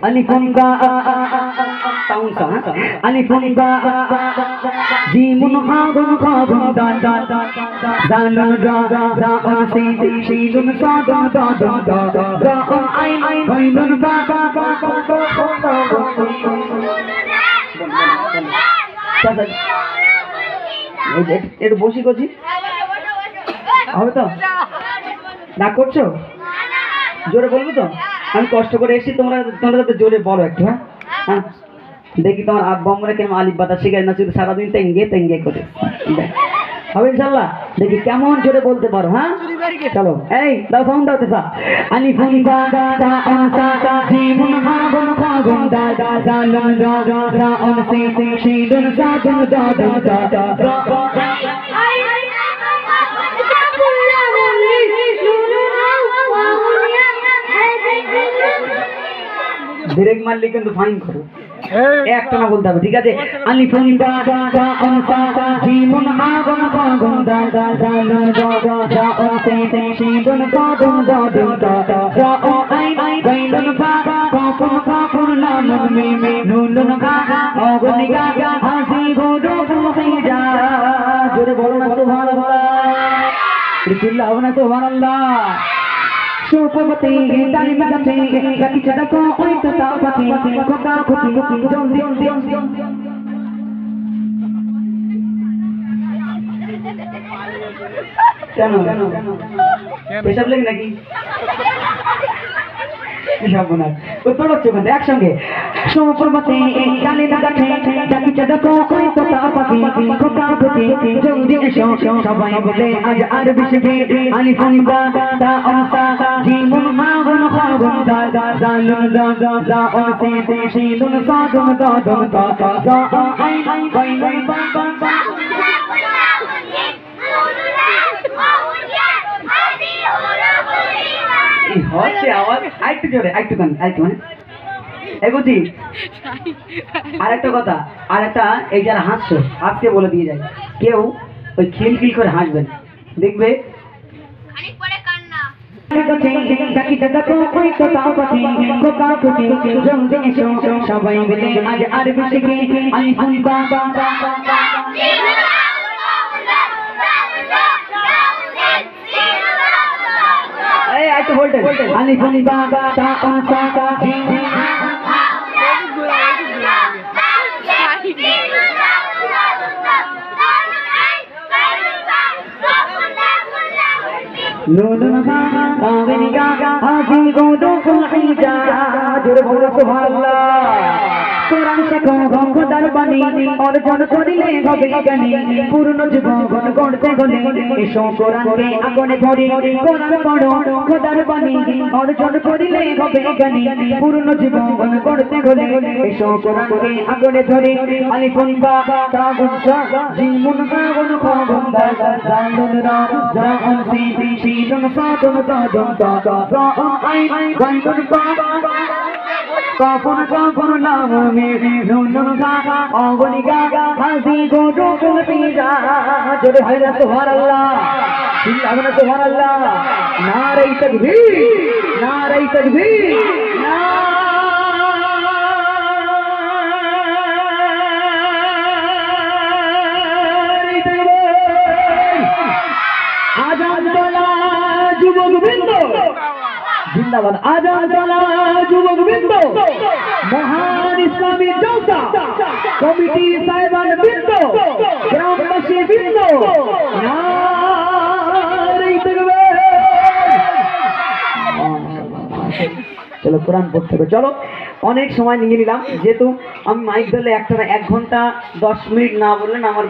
alifun ba taun sa alifun ba jimun ha gun kha gun da da zalun ra za on si dun sa dun da da za on ai gainun ba একটু বসি করছি হবে তো না করছো জোরে বলবো তো আমি কষ্ট করে এসেছি তোমরা যাতে জোরে বলো একটু হ্যাঁ দেখি তোমার আব্বা আমরা কেন আলিফ বাতা শিখাই না শুধু সারাদিন তেঙ্গে করে হবে ইনশাআল্লাহ দেখি কেমন জোরে বলতে পারো হ্যাঁ চলো এই দাও সাউন্ড দাও তেসা আলিফুন বা তা অন সা জিমুন হা গুন খা গুন দা দা জা লুন রা রা অন সি সি দুন সা দুন দা দা দা রা ব্রেক মারলে কিন্তু ফাইন করো একটা না বলতে হবে ঠিক আছে আলিফুন বা তা অন সা জিমুন হা গুন খা গুন দা দা জা লুন রা রা অন সি সি দুন সা দুন দা দা রা ও আই গাইলুন বা কাফুন লাম মে নুন গা ও গুনি গা হাসি গোদো ফুহিজা জোরে বলো না সুবহানাল্লাহ বিসমিল্লাহ ওয়া সুবহানাল্লাহ সুপমতি দানি মগতে গতি চড়কো ওই তো তাপতি কোকা খুতি জম কেন পেশাব লাগে নাকি একসঙ্গে সুপমতি দানি মগতে গতি চড়কো ওই তো তাপতি কোকা খুতি জম সবাই বলে আজ আর বিশে আলিফুন বা তা অন সা জিমুন মা গুন খা গুন দা দা জালুন রা রা অন সি সি দুন সা দুন দা দা দা আই গাইলুন বা হচ্ছে আওয়াজ আরেকটু জোরে আরেকটু এগোছি আরেকটা কথা আরেকটা এই যারা হাসছো আজকে বলে দিয়ে যায় কেউ ওই খিলখিল করে হাসবেন দেখবে সবাই মিলে আজ আর বিশে আলিফুন বা আলিফুন বা তা অন সা নুন গা আমিনি গা হাসি গোদো ফুহিজা জোরে বলো সুবহানাল্লাহ কোরআন শেখো খোদার বাণী অর্জন করিলে হবে জ্ঞানী পূর্ণ জীবন গড়তে গলে এসো কোরআনকে আগুনে ধরে কোরআন পড়ো খোদার বাণী অর্জন করিলে হবে জ্ঞানী পূর্ণ জীবন গড়তে গলে এসো কোরআনকে আগুনে ধরে আলিফুন বা তা গুন সা জিমুন হা গুন খা গুন দা জালুন রা রা অন সি সি দুন সা দুন দা দা রা আই গাইলুন বা কাফুন লাম মে নুন গা অগুনি গা হাসি গোদো ফুহিজা জোরে হয় সুবহানাল্লাহ বিল্লাহ সুবহানাল্লাহ নারে তাকবীর নারে তাকবীর নারে তাকবীর আজান তোলা যুবক বৃন্দ জিন্দাবাদ আজান তোলা যুবক বৃন্দ মহান ইসলামী জলসা কমিটি সাহেবান বৃন্দ গ্রামবাসী বৃন্দ নারে তাকবীর চলো কোরআন পড়তে হবে চলো অনেক সময় নিয়ে নিলাম যেহেতু আমি মাইক ধরলে 1 ঘন্টা 10 মিনিট না বললেন আমার